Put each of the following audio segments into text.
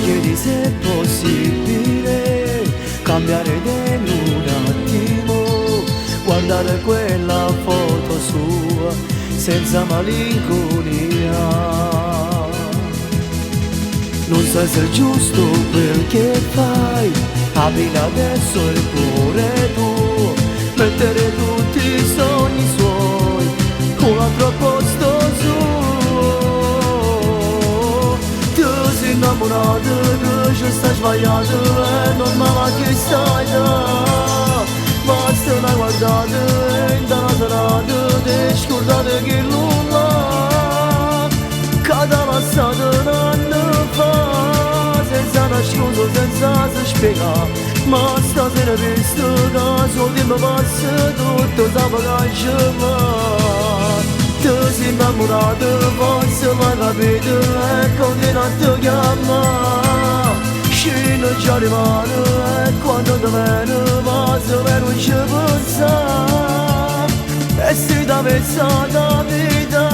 chiedi se è possibile cambiare in un attimo, guardare quella foto sua senza malinconia. Non sai se è giusto quel che fai, abbina adesso il cuore tuo, mettere tutti i sogni suoi un altro posto suo. Tu sei innamorato che ci stai sbagliato e non me la che stai da. Basta una guardata e in una serata ti scordate che nulla cada passato un anno fa, senza una scusa, senza si spiega. Ma stasera visto che sul tempo passa tutto sapeva che va. Tu sei innamorato, forse l'hai capito e continua a ti chiamare. Scino già rimane e quando ti viene passa per non ci pensa. E se ti avessi la vita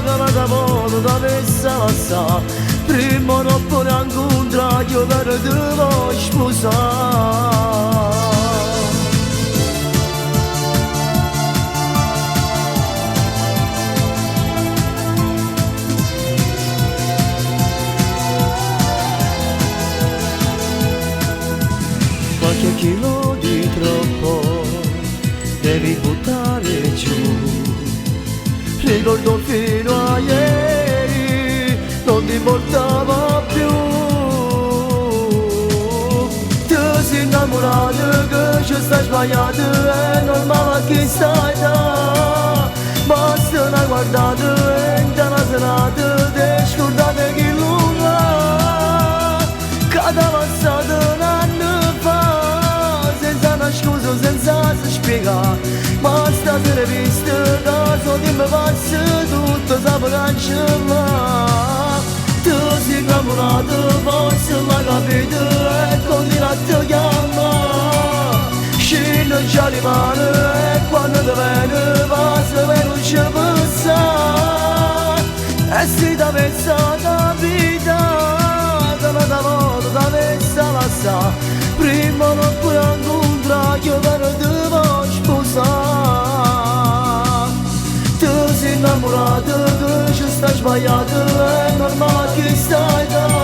che la capote ti avessi lasciata, prima non puoi incontrare io per te vuoi sposare. Qualche chilo di troppo devi buttare giù. Ricordo fino a ieri non ti importava più. Tu sei innamorato che ci stai sbagliato, è normale che stai da. Basta una guardata e in una serata ti scordate che nulla cada passato un anno fa, senza una scusa, senza si spiega. Ma stasera visto che sul tempo passa tutto sapeva cancellare. Tu sei innamorato, forse l'hai capito e continua a ti chiamare. Scendo già rimane e quando ti viene passa per non ci pensare. E se ti avessi la vita che la volta ti avessi lasciata, prima non puoi incontrare io per te vuoi sposare. Tu sei innamorato che ci stai sbagliato, è normale che stai da.